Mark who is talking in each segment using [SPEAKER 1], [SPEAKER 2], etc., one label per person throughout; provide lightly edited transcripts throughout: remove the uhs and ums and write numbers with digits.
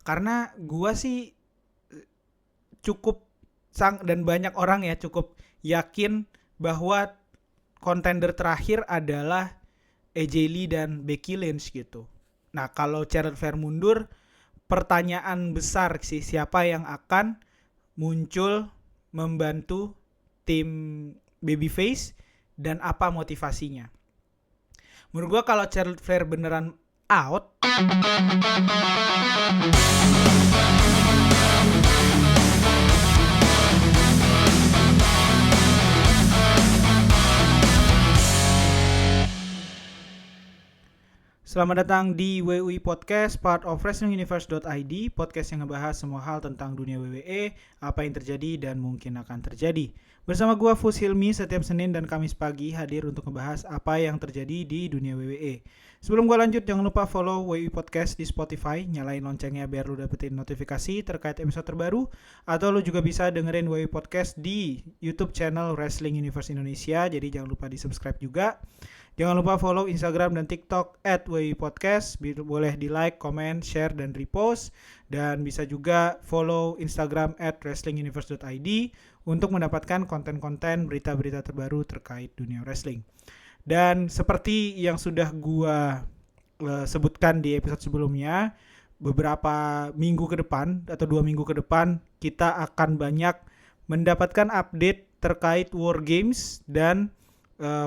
[SPEAKER 1] Karena gua sih cukup dan banyak orang ya cukup yakin bahwa kontender terakhir adalah AJ Lee dan Becky Lynch gitu. Nah, kalau Charlotte Flair mundur, pertanyaan besar sih siapa yang akan muncul membantu tim babyface dan apa motivasinya. Menurut gua kalau Charlotte Flair beneran out, selamat datang di WUI Podcast, part of WrestlingUniverse.id, podcast yang ngebahas semua hal tentang dunia WWE, apa yang terjadi dan mungkin akan terjadi. Bersama gua Fus Hilmi, setiap Senin dan Kamis pagi hadir untuk ngebahas apa yang terjadi di dunia WWE. Sebelum gua lanjut, jangan lupa follow WUI Podcast di Spotify, nyalain loncengnya biar lu dapetin notifikasi terkait episode terbaru, atau lu juga bisa dengerin WUI Podcast di YouTube channel Wrestling Universe Indonesia, jadi jangan lupa di subscribe juga. Jangan lupa follow Instagram dan TikTok @WIPodcast. Boleh di like, comment, share, dan repost. Dan bisa juga follow Instagram @wrestlinguniverse.id untuk mendapatkan konten-konten berita-berita terbaru terkait dunia wrestling. Dan seperti yang sudah gua sebutkan di episode sebelumnya, beberapa minggu ke depan atau 2 minggu ke depan kita akan banyak mendapatkan update terkait War Games dan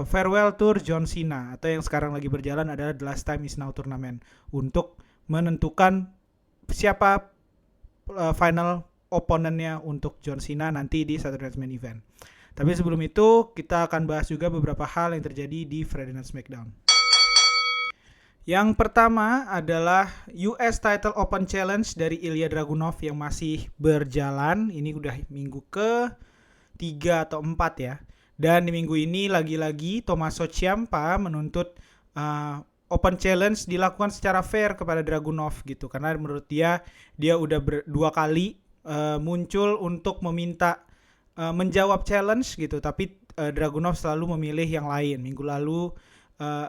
[SPEAKER 1] Farewell Tour John Cena, atau yang sekarang lagi berjalan adalah The Last Time Is Now Tournament, untuk menentukan siapa final opponentnya untuk John Cena nanti di Saturday Night Main Event. Tapi sebelum itu kita akan bahas juga beberapa hal yang terjadi di Friday Night SmackDown. Yang pertama adalah US Title Open Challenge dari Ilya Dragunov yang masih berjalan. Ini udah minggu ke 3 atau 4 ya. Dan di minggu ini lagi-lagi Tommaso Ciampa menuntut Open Challenge dilakukan secara fair kepada Dragunov gitu. Karena menurut dia udah 2 kali muncul untuk meminta menjawab challenge gitu. Tapi Dragunov selalu memilih yang lain. 2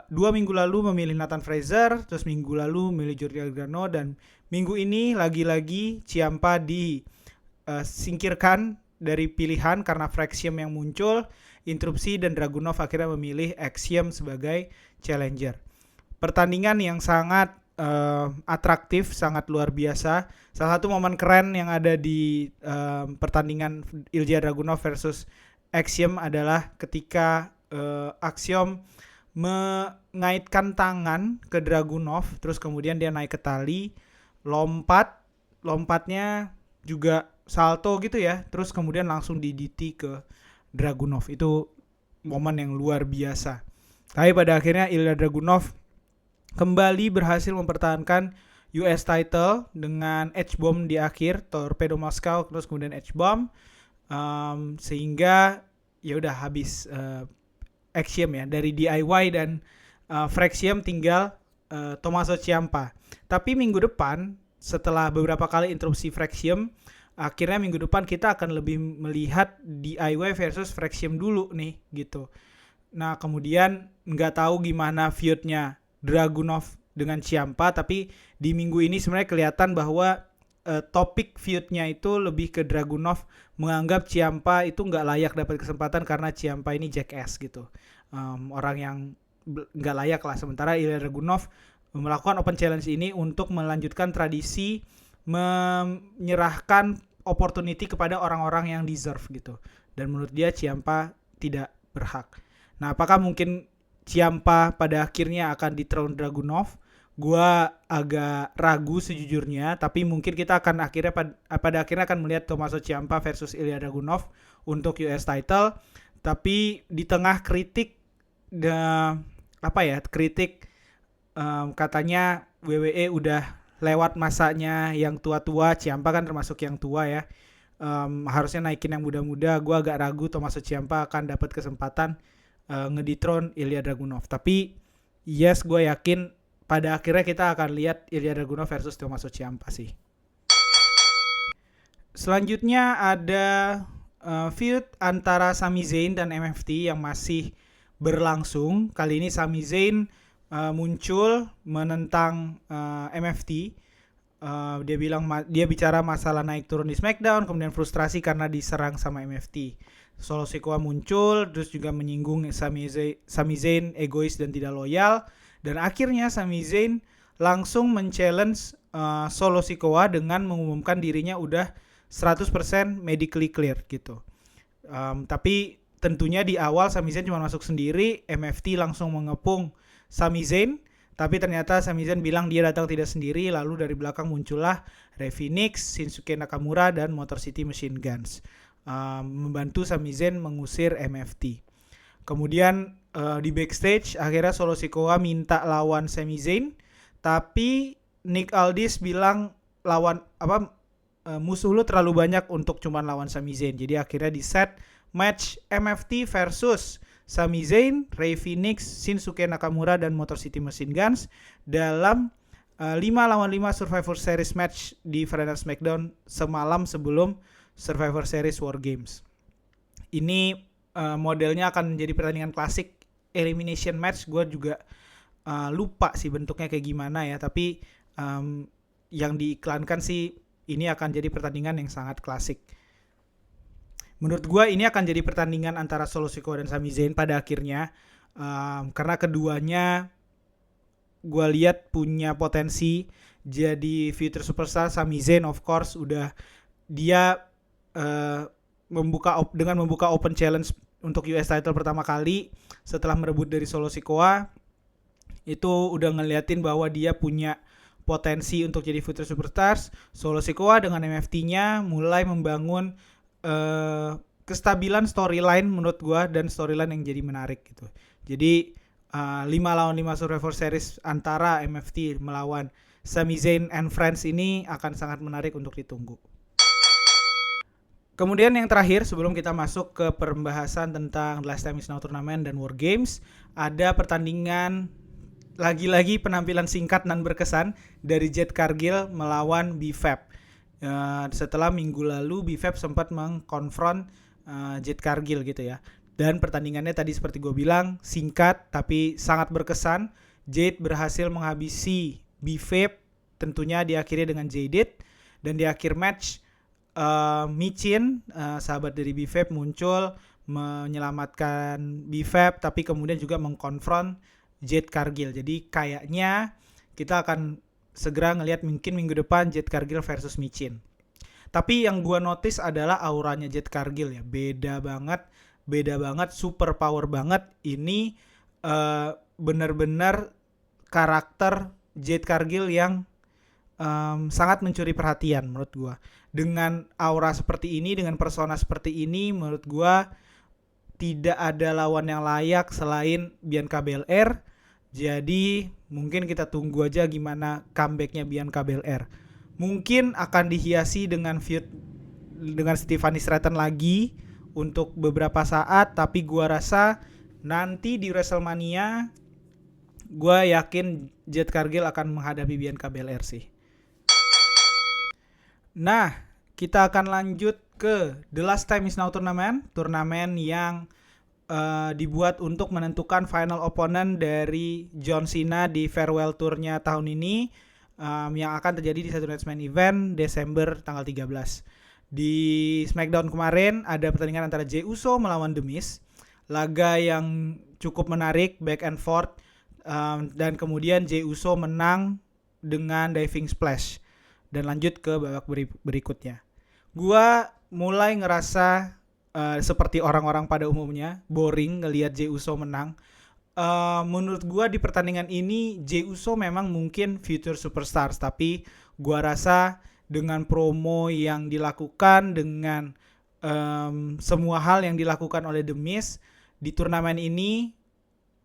[SPEAKER 1] minggu lalu memilih Nathan Fraser, terus minggu lalu memilih Johnny Gargano, dan minggu ini lagi-lagi Ciampa disingkirkan dari pilihan karena Fraxium yang muncul, interupsi, dan Dragunov akhirnya memilih Axiom sebagai challenger. Pertandingan yang sangat atraktif, sangat luar biasa. Salah satu momen keren yang ada di pertandingan Ilya Dragunov versus Axiom adalah ketika Axiom mengaitkan tangan ke Dragunov, terus kemudian dia naik ke tali, lompatnya juga salto gitu ya, terus kemudian langsung di DT ke Dragunov. Itu momen yang luar biasa. Tapi pada akhirnya Ilya Dragunov kembali berhasil mempertahankan US title dengan H-bomb di akhir, Torpedo Moscow, terus kemudian H-bomb, sehingga ya udah habis Axiom ya, dari DIY dan Fraxium tinggal Tommaso Ciampa. Tapi minggu depan setelah beberapa kali interupsi Fraxium, akhirnya minggu depan kita akan lebih melihat DIY versus Fraxium dulu nih gitu. Nah kemudian nggak tahu gimana feud-nya Dragunov dengan Ciampa, tapi di minggu ini sebenarnya kelihatan bahwa topik feud-nya itu lebih ke Dragunov menganggap Ciampa itu nggak layak dapat kesempatan karena Ciampa ini jackass gitu, orang yang nggak layak lah. Sementara Ilya Dragunov melakukan Open Challenge ini untuk melanjutkan tradisi menyerahkan opportunity kepada orang-orang yang deserve gitu. Dan menurut dia Ciampa tidak berhak. Nah, apakah mungkin Ciampa pada akhirnya akan dethrone Dragunov? Gua agak ragu sejujurnya, tapi mungkin kita akan pada akhirnya akan melihat Tommaso Ciampa versus Ilya Dragunov untuk US title. Tapi di tengah kritik katanya WWE udah lewat masanya yang tua-tua, Ciampa kan termasuk yang tua ya. Harusnya naikin yang muda-muda. Gue agak ragu Tommaso Ciampa akan dapat kesempatan ngedethrone Ilya Dragunov. Tapi yes, gue yakin pada akhirnya kita akan lihat Ilya Dragunov versus Tommaso Ciampa sih. Selanjutnya ada feud antara Sami Zayn dan MFT yang masih berlangsung. Kali ini Sami Zayn muncul menentang MFT Dia bicara masalah naik turun di SmackDown, kemudian frustrasi karena diserang sama MFT. Solo Sikoa muncul, terus juga menyinggung Sami Zayn egois dan tidak loyal, dan akhirnya Sami Zayn langsung men-challenge Solo Sikoa dengan mengumumkan dirinya udah 100% medically clear gitu. Tapi tentunya di awal Sami Zayn cuma masuk sendiri, MFT langsung mengepung Sami Zayn. Tapi ternyata Sami Zayn bilang dia datang tidak sendiri, lalu dari belakang muncullah Rey Fenix, Shinsuke Nakamura, dan Motor City Machine Guns membantu Sami Zayn mengusir MFT. Kemudian di backstage akhirnya Solo Sikoa minta lawan Sami Zayn, tapi Nick Aldis bilang musuh lu terlalu banyak untuk cuman lawan Sami Zayn. Jadi akhirnya di set match MFT versus Sami Zayn, Rey Fenix, Shinsuke Nakamura, dan Motor City Machine Guns dalam 5 lawan 5 Survivor Series match di Friday Night SmackDown semalam sebelum Survivor Series War Games. Ini modelnya akan menjadi pertandingan klasik elimination match. Gue juga lupa sih bentuknya kayak gimana ya, tapi yang diiklankan sih ini akan jadi pertandingan yang sangat klasik. Menurut gue ini akan jadi pertandingan antara Solo Sikoa dan Sami Zayn pada akhirnya, karena keduanya gue lihat punya potensi jadi future superstar. Sami Zayn of course udah dia dengan membuka open challenge untuk US title pertama kali setelah merebut dari Solo Sikoa, itu udah ngeliatin bahwa dia punya potensi untuk jadi future superstars. Solo Sikoa dengan MFT-nya mulai membangun kestabilan storyline menurut gua, dan storyline yang jadi menarik gitu. Jadi 5 lawan 5 Survivor Series antara MFT melawan Sami Zayn and Friends ini akan sangat menarik untuk ditunggu. Kemudian yang terakhir sebelum kita masuk ke pembahasan tentang The Last Time Is Now Tournament dan War Games, ada pertandingan lagi-lagi penampilan singkat dan berkesan dari Jade Cargill melawan B-Fab. Setelah minggu lalu B-Fab sempat mengkonfront Jade Cargill gitu ya. Dan pertandingannya tadi seperti gue bilang singkat tapi sangat berkesan. Jade berhasil menghabisi B-Fab, tentunya diakhiri dengan Jaded. Dan di akhir match Michin, sahabat dari B-Fab, muncul menyelamatkan B-Fab, tapi kemudian juga mengkonfront Jade Cargill. Jadi kayaknya kita akan segera ngelihat mungkin minggu depan Jade Cargill versus Michin. Tapi yang gue notice adalah auranya Jade Cargill ya. Beda banget, super power banget. Ini benar-benar karakter Jade Cargill yang sangat mencuri perhatian menurut gue. Dengan aura seperti ini, dengan persona seperti ini, menurut gue tidak ada lawan yang layak selain Bianca Belair. Jadi mungkin kita tunggu aja gimana comebacknya Bianca Belair. Mungkin akan dihiasi dengan feud dengan Stephanie Stratton lagi untuk beberapa saat, tapi gua rasa nanti di WrestleMania gua yakin Jade Cargill akan menghadapi Bianca Belair sih. Nah, kita akan lanjut ke The Last Time Is Now Tournament, turnamen yang dibuat untuk menentukan final opponent dari John Cena di farewell tournya tahun ini, yang akan terjadi di Saturday Night Main Event Desember tanggal 13. Di SmackDown kemarin ada pertandingan antara Jey Uso melawan The Miz, laga yang cukup menarik, back and forth, dan kemudian Jey Uso menang dengan diving splash dan lanjut ke babak berikutnya. Gua mulai ngerasa seperti orang-orang pada umumnya boring ngelihat Jey Uso menang. Menurut gue di pertandingan ini Jey Uso memang mungkin future superstars, tapi gue rasa dengan promo yang dilakukan, dengan semua hal yang dilakukan oleh The Miz di turnamen ini,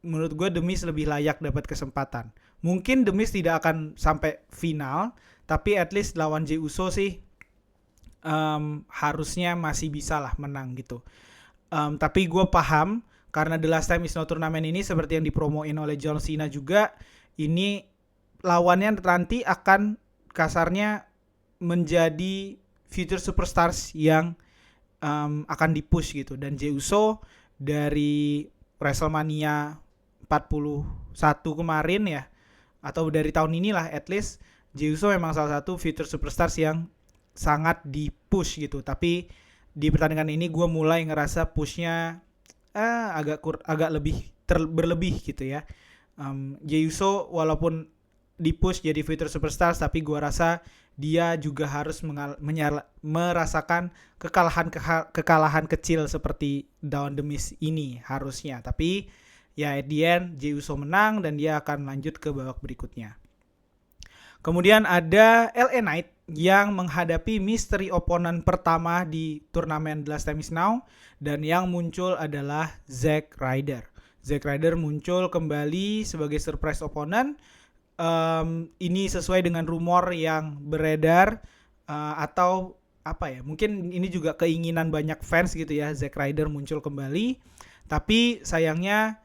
[SPEAKER 1] menurut gue The Miz lebih layak dapat kesempatan. Mungkin The Miz tidak akan sampai final, tapi at least lawan Jey Uso sih harusnya masih bisa lah menang gitu. Tapi gue paham karena The Last Time Is Now Tournament ini seperti yang dipromoin oleh John Cena juga, ini lawannya nanti akan kasarnya menjadi future superstars yang akan dipush gitu. Dan Jey Uso dari WrestleMania 41 kemarin ya, atau dari tahun inilah at least, Jey Uso memang salah satu future superstars yang sangat di push gitu. Tapi di pertandingan ini gue mulai ngerasa pushnya agak lebih berlebih gitu ya. Jey Uso walaupun di push jadi future superstars, tapi gue rasa dia juga harus merasakan kekalahan kecil seperti Down the Miz ini harusnya. Tapi ya at the end Jey Uso menang dan dia akan lanjut ke babak berikutnya. Kemudian ada LA Knight yang menghadapi mystery opponent pertama di turnamen The Last Time Is Now, dan yang muncul adalah Zack Ryder. Zack Ryder muncul kembali sebagai surprise opponent. Ini sesuai dengan rumor yang beredar, atau apa ya, mungkin ini juga keinginan banyak fans gitu ya, Zack Ryder muncul kembali. Tapi sayangnya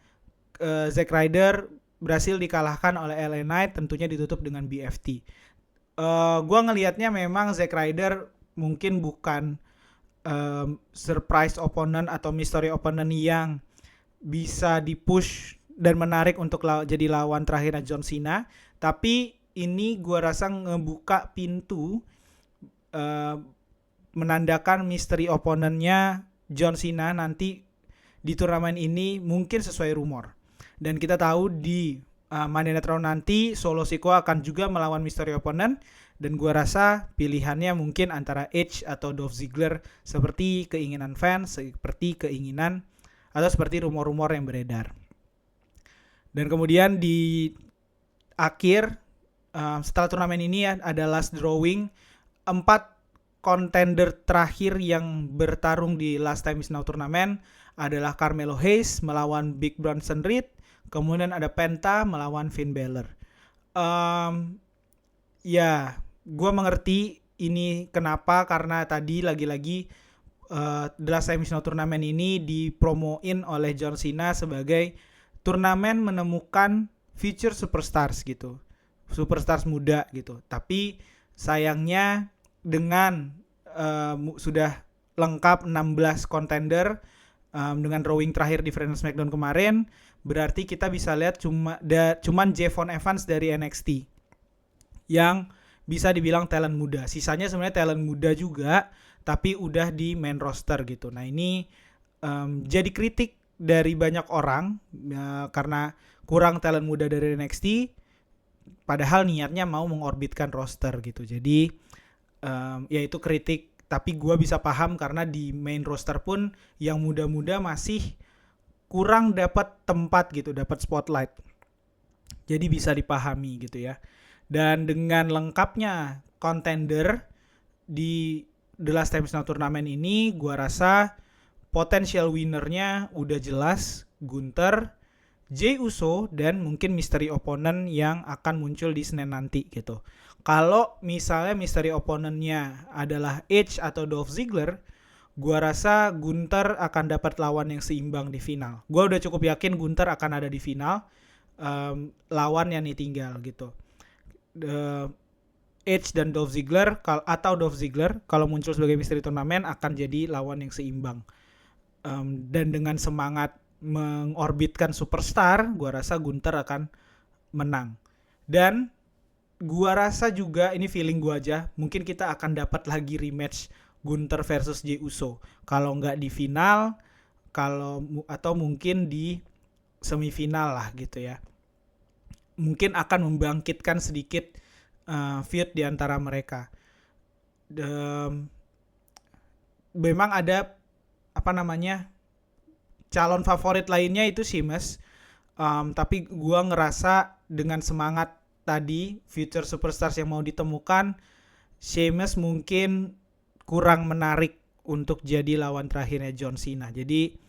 [SPEAKER 1] Zack Ryder berhasil dikalahkan oleh LA Knight, tentunya ditutup dengan BFT. Gue ngelihatnya memang Zack Ryder mungkin bukan surprise opponent atau mystery opponent yang bisa dipush dan menarik untuk jadi lawan terakhirnya John Cena. Tapi ini gue rasa ngebuka pintu menandakan mystery opponentnya John Cena nanti di turnamen ini mungkin sesuai rumor. Dan kita tahu di Monday Night Raw nanti Solo Sikoa akan juga melawan mystery opponent, dan gue rasa pilihannya mungkin antara Edge atau Dolph Ziggler seperti keinginan fans, seperti keinginan atau seperti rumor-rumor yang beredar. Dan kemudian di akhir setelah turnamen ini ada last drawing, 4 contender terakhir yang bertarung di Last Time Is Now turnamen adalah Carmelo Hayes melawan Big Bronson Reed. Kemudian ada Penta melawan Finn Balor. Ya, gue mengerti ini kenapa, karena tadi lagi-lagi The Last Time Is Now turnamen ini dipromoin oleh John Cena sebagai turnamen menemukan future superstars gitu, superstars muda gitu. Tapi sayangnya dengan sudah lengkap 16 contender dengan drawing terakhir di Friday Night SmackDown kemarin, berarti kita bisa lihat cuman Javon Evans dari NXT yang bisa dibilang talent muda. Sisanya sebenarnya talent muda juga, tapi udah di main roster gitu. Nah ini jadi kritik dari banyak orang karena kurang talent muda dari NXT, padahal niatnya mau mengorbitkan roster gitu. Jadi ya itu kritik, tapi gue bisa paham karena di main roster pun yang muda-muda masih kurang dapat tempat gitu, dapat spotlight. Jadi bisa dipahami gitu ya. Dan dengan lengkapnya contender di The Last Time Is Now turnamen ini, gua rasa potential winnernya udah jelas Gunther, Jey Uso, dan mungkin mystery opponent yang akan muncul di Senin nanti gitu. Kalau misalnya mystery opponentnya adalah Edge atau Dolph Ziggler, gua rasa Gunther akan dapat lawan yang seimbang di final. Gua udah cukup yakin Gunther akan ada di final. Lawan yang nih tinggal gitu. Edge dan Dolph Ziggler kalau muncul sebagai misteri turnamen akan jadi lawan yang seimbang. Dan dengan semangat mengorbitkan superstar, gua rasa Gunther akan menang. Dan gua rasa juga, ini feeling gua aja, mungkin kita akan dapat lagi rematch Gunther versus Jey Uso. Kalau nggak di final, atau mungkin di semifinal lah gitu ya. Mungkin akan membangkitkan sedikit feud di antara mereka. Memang ada calon favorit lainnya itu Sheamus. Tapi gua ngerasa dengan semangat tadi future superstars yang mau ditemukan, Sheamus mungkin kurang menarik untuk jadi lawan terakhirnya John Cena. Jadi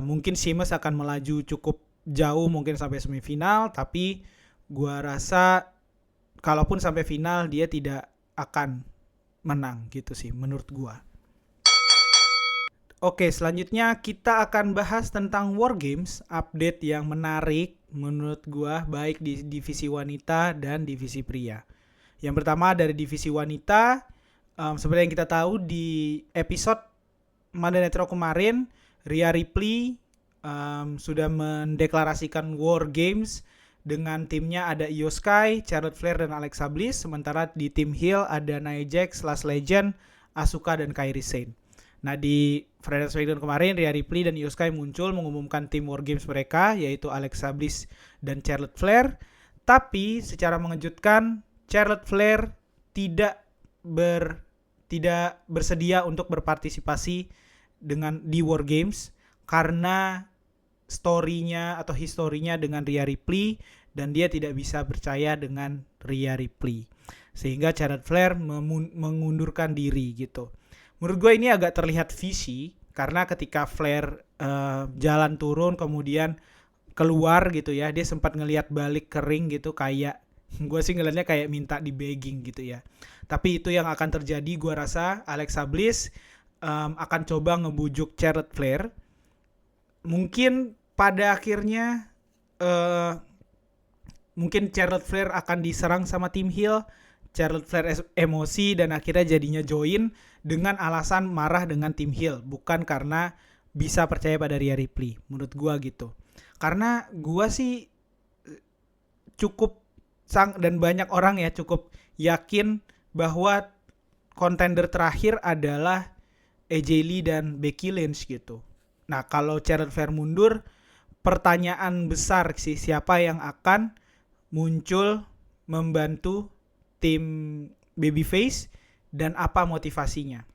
[SPEAKER 1] mungkin Sheamus akan melaju cukup jauh, mungkin sampai semifinal, tapi gua rasa kalaupun sampai final dia tidak akan menang gitu sih menurut gua. Oke, selanjutnya kita akan bahas tentang War Games, update yang menarik menurut gua baik di divisi wanita dan divisi pria. Yang pertama dari divisi wanita, seperti yang kita tahu di episode Monday Night Raw kemarin, Rhea Ripley sudah mendeklarasikan War Games dengan timnya ada Io Sky, Charlotte Flair dan Alexa Bliss, sementara di tim heel ada Nia Jax, Lash Legend, Asuka dan Kairi Sane. Nah di Friday Night SmackDown kemarin Rhea Ripley dan Io Sky muncul mengumumkan tim War Games mereka yaitu Alexa Bliss dan Charlotte Flair. Tapi secara mengejutkan Charlotte Flair tidak bersedia untuk berpartisipasi di War Games karena story-nya atau historinya dengan Rhea Ripley dan dia tidak bisa percaya dengan Rhea Ripley. Sehingga Charlotte Flair mengundurkan diri gitu. Menurut gue ini agak terlihat visi karena ketika Flair jalan turun kemudian keluar gitu ya, dia sempat ngelihat balik ke ring gitu, kayak gue sih ngelihatnya kayak minta di begging gitu ya. Tapi itu yang akan terjadi, gue rasa Alexa Bliss akan coba ngebujuk Charlotte Flair. Mungkin pada akhirnya mungkin Charlotte Flair akan diserang sama tim heel. Charlotte Flair emosi dan akhirnya jadinya join dengan alasan marah dengan tim heel, bukan karena bisa percaya pada Rhea Ripley. Menurut gua gitu. Karena gua sih cukup dan banyak orang ya cukup yakin bahwa kontender terakhir adalah AJ Lee dan Becky Lynch gitu. Nah, kalau Charlotte Flair mundur, pertanyaan besar sih siapa yang akan muncul membantu tim babyface dan apa motivasinya.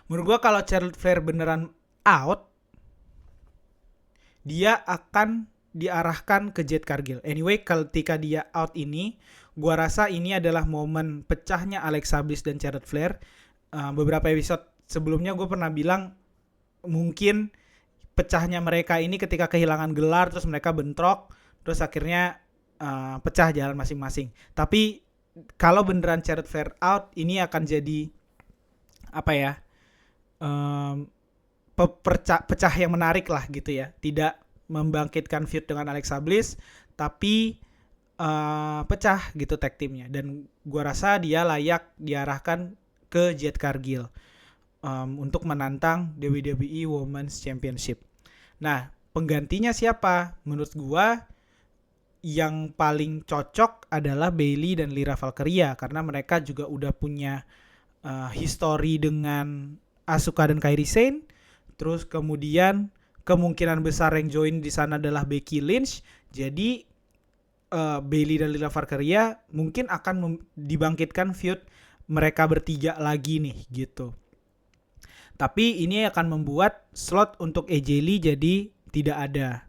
[SPEAKER 1] Menurut gue kalau Charlotte Flair beneran out, dia akan diarahkan ke Jade Cargill. Anyway, ketika dia out ini, gue rasa ini adalah momen pecahnya Alexa Bliss dan Charlotte Flair. Beberapa episode sebelumnya gue pernah bilang mungkin pecahnya mereka ini ketika kehilangan gelar, terus mereka bentrok, terus akhirnya pecah jalan masing-masing. Tapi kalau beneran Charlotte Flair out, ini akan jadi apa ya, pecah yang menarik lah gitu ya. Tidak membangkitkan feud dengan Alexa Bliss, tapi pecah gitu tag teamnya. Dan gua rasa dia layak diarahkan ke Jade Cargill untuk menantang WWE Women's Championship. Nah, penggantinya siapa? Menurut gua yang paling cocok adalah Bayley dan Lyra Valkyria karena mereka juga udah punya history dengan Asuka dan Kairi Sane. Terus kemudian kemungkinan besar yang join di sana adalah Becky Lynch. Jadi Bayley dan Lyra Valkyria mungkin akan dibangkitkan feud mereka bertiga lagi nih gitu. Tapi ini akan membuat slot untuk AJ Lee jadi tidak ada.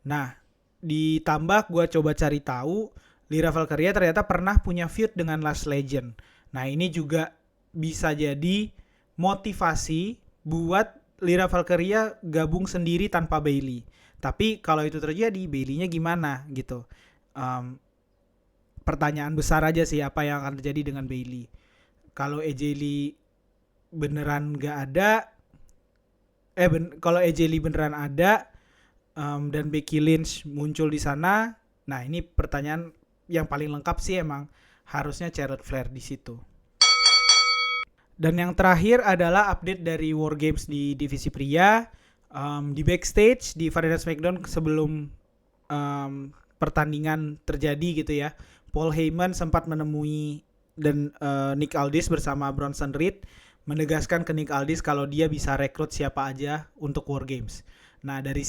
[SPEAKER 1] Nah, ditambah gue coba cari tahu, Lyra Valkyria ternyata pernah punya feud dengan Lash Legend. Nah, ini juga bisa jadi motivasi buat Lyra Valkyria gabung sendiri tanpa Bayley. Tapi kalau itu terjadi, Bayley-nya gimana gitu? Pertanyaan besar aja sih apa yang akan terjadi dengan Bayley. Kalau AJ Lee beneran nggak ada, kalau AJ Lee beneran ada dan Becky Lynch muncul di sana, nah ini pertanyaan yang paling lengkap sih emang harusnya Charlotte Flair di situ. Dan yang terakhir adalah update dari War Games di divisi pria. Di backstage di Friday Night SmackDown sebelum pertandingan terjadi gitu ya, Paul Heyman sempat menemui dan Nick Aldis bersama Bronson Reed menegaskan ke Nick Aldis kalau dia bisa rekrut siapa aja untuk War Games. Nah dari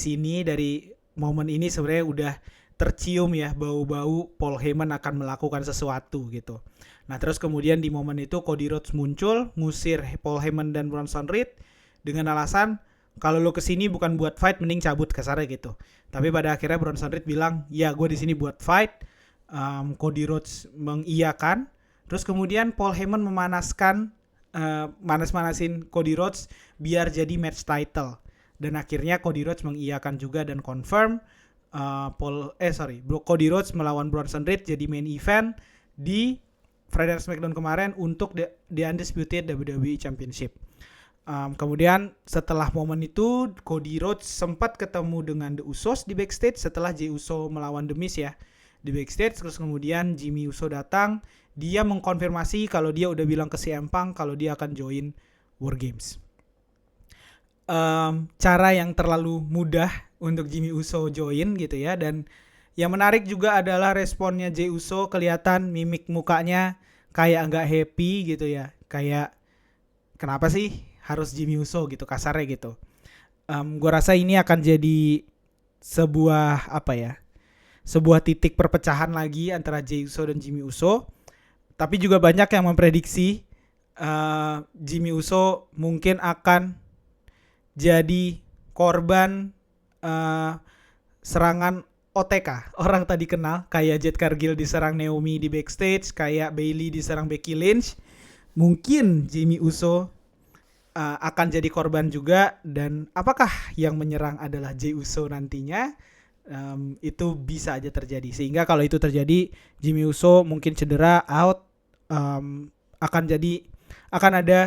[SPEAKER 1] momen ini sebenarnya udah tercium ya bau-bau Paul Heyman akan melakukan sesuatu gitu. Nah terus kemudian di momen itu Cody Rhodes muncul ngusir Paul Heyman dan Bronson Reed dengan alasan kalau lo kesini bukan buat fight mending cabut kasarnya gitu. Tapi pada akhirnya Bronson Reed bilang ya gue di sini buat fight. Cody Rhodes mengiyakan. Terus kemudian Paul Heyman manas-manasin Cody Rhodes biar jadi match title. Dan akhirnya Cody Rhodes mengiyakan juga dan confirm Cody Rhodes melawan Bronson Reed jadi main event di Friday Night SmackDown kemarin untuk the Undisputed WWE Championship. Kemudian setelah momen itu Cody Rhodes sempat ketemu dengan The Usos di backstage setelah Jey Uso melawan The Miz ya di backstage. Terus kemudian Jimmy Uso datang, dia mengkonfirmasi kalau dia udah bilang ke CM Punk kalau dia akan join War Games. Cara yang terlalu mudah untuk Jimmy Uso join gitu ya, dan Yang menarik juga adalah responnya Jey Uso, kelihatan mimik mukanya kayak nggak happy gitu ya. Kayak kenapa sih harus Jimmy Uso gitu, kasarnya gitu. Gue rasa ini akan jadi sebuah apa ya, sebuah titik perpecahan lagi antara Jey Uso dan Jimmy Uso. Tapi juga banyak yang memprediksi Jimmy Uso mungkin akan jadi korban serangan OTK, orang tadi kenal, kayak Jade Cargill diserang Naomi di backstage, kayak Bayley diserang Becky Lynch. Mungkin Jimmy Uso akan jadi korban juga, dan apakah yang menyerang adalah Jey Uso nantinya? Itu bisa aja terjadi. Sehingga kalau itu terjadi, Jimmy Uso mungkin cedera, out, akan ada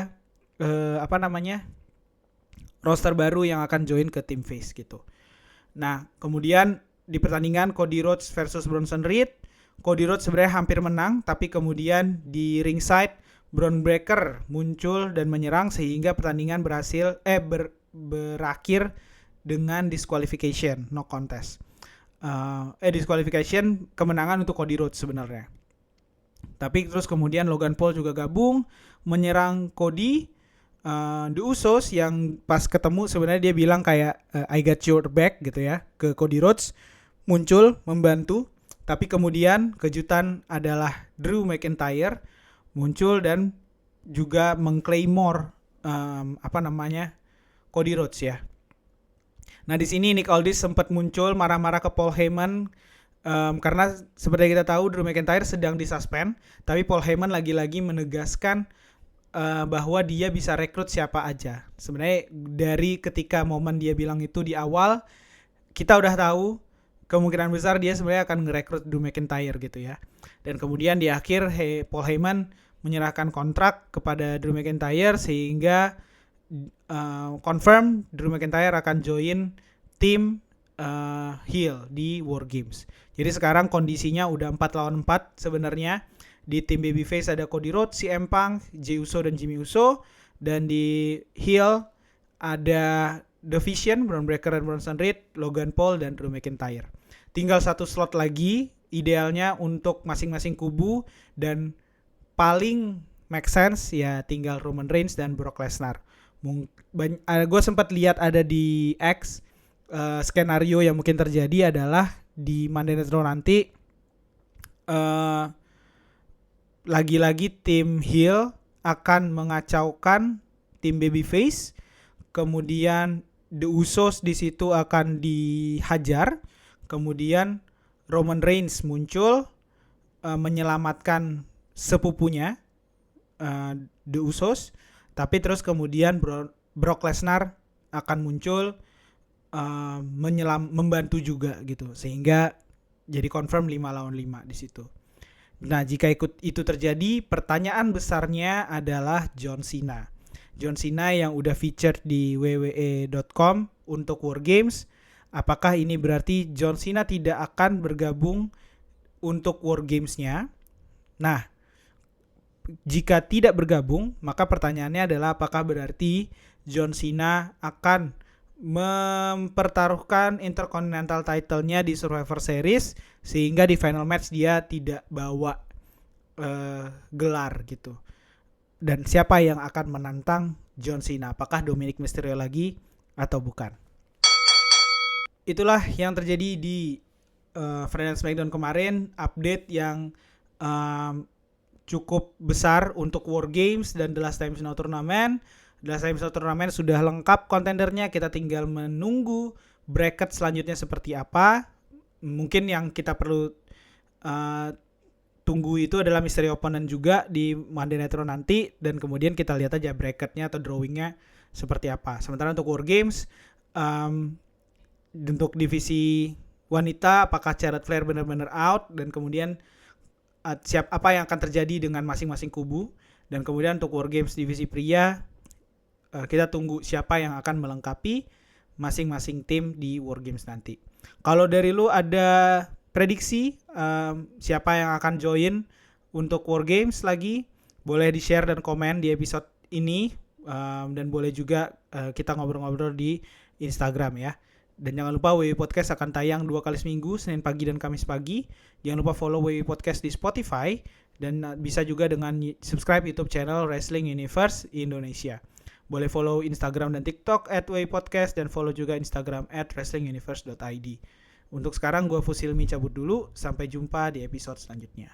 [SPEAKER 1] roster baru yang akan join ke tim face gitu. Nah, kemudian di pertandingan Cody Rhodes versus Bronson Reed, Cody Rhodes sebenarnya hampir menang, tapi kemudian di ringside Bron Breakker muncul dan menyerang sehingga pertandingan berakhir dengan disqualification, no contest. Disqualification, kemenangan untuk Cody Rhodes sebenarnya. Tapi terus kemudian Logan Paul juga gabung menyerang Cody. The Usos yang pas ketemu sebenarnya dia bilang kayak I got your back gitu ya ke Cody Rhodes, muncul membantu. Tapi kemudian kejutan adalah Drew McIntyre muncul dan juga mengclaimor Cody Rhodes ya. Nah di sini Nick Aldis sempat muncul marah-marah ke Paul Heyman karena seperti kita tahu Drew McIntyre sedang disuspend, tapi Paul Heyman lagi-lagi menegaskan bahwa dia bisa rekrut siapa aja. Sebenarnya dari ketika momen dia bilang itu di awal, kita udah tahu kemungkinan besar dia sebenarnya akan ngerekrut Drew McIntyre gitu ya. Dan kemudian di akhir Paul Heyman menyerahkan kontrak kepada Drew McIntyre sehingga confirm Drew McIntyre akan join tim heel di War Games. Jadi sekarang kondisinya udah 4 lawan 4 sebenarnya. Di tim babyface ada Cody Rhodes, CM Punk, Jey Uso dan Jimmy Uso. Dan di heel ada The Vision, Bron Breakker dan Bronson Reed, Logan Paul dan Drew McIntyre. Tinggal 1 slot lagi idealnya untuk masing-masing kubu, dan paling make sense ya tinggal Roman Reigns dan Brock Lesnar. Gue sempat lihat ada di X skenario yang mungkin terjadi adalah di Monday Night Raw nanti lagi-lagi tim heel akan mengacaukan tim babyface, kemudian The Usos di situ akan dihajar, kemudian Roman Reigns muncul menyelamatkan sepupunya The Usos, tapi terus kemudian Brock Lesnar akan muncul membantu juga gitu, sehingga jadi confirm 5 lawan 5 di situ. Nah, jika itu terjadi, pertanyaan besarnya adalah John Cena. John Cena yang udah featured di WWE.com untuk War Games. Apakah ini berarti John Cena tidak akan bergabung untuk War Games-nya? Nah, jika tidak bergabung, maka pertanyaannya adalah apakah berarti John Cena akan mempertaruhkan Intercontinental title-nya di Survivor Series sehingga di final match dia tidak bawa gelar gitu. Dan siapa yang akan menantang John Cena? Apakah Dominic Mysterio lagi atau bukan? Itulah yang terjadi di Friday Night SmackDown kemarin, update yang cukup besar untuk War Games dan The Last Time Now Tournament. The Last Time Now Tournament sudah lengkap kontendernya, kita tinggal menunggu bracket selanjutnya seperti apa. Mungkin yang kita perlu tunggu itu adalah mystery opponent juga di Monday Night Raw nanti, dan kemudian kita lihat aja bracketnya atau drawingnya seperti apa. Sementara untuk War Games, untuk divisi wanita, apakah Charlotte Flair benar-benar out, dan kemudian apa yang akan terjadi dengan masing-masing kubu. Dan kemudian untuk War Games divisi pria, kita tunggu siapa yang akan melengkapi masing-masing tim di War Games nanti. Kalau dari lu ada prediksi siapa yang akan join untuk War Games lagi, boleh di-share dan komen di episode ini, dan boleh juga kita ngobrol-ngobrol di Instagram ya. Dan jangan lupa WWE Podcast akan tayang 2 kali seminggu, Senin pagi dan Kamis pagi. Jangan lupa follow WWE Podcast di Spotify. Dan bisa juga dengan subscribe YouTube channel Wrestling Universe Indonesia. Boleh follow Instagram dan TikTok @WWE Podcast. Dan follow juga Instagram @wrestlinguniverse.id. Untuk sekarang gue Fusilmi cabut dulu. Sampai jumpa di episode selanjutnya.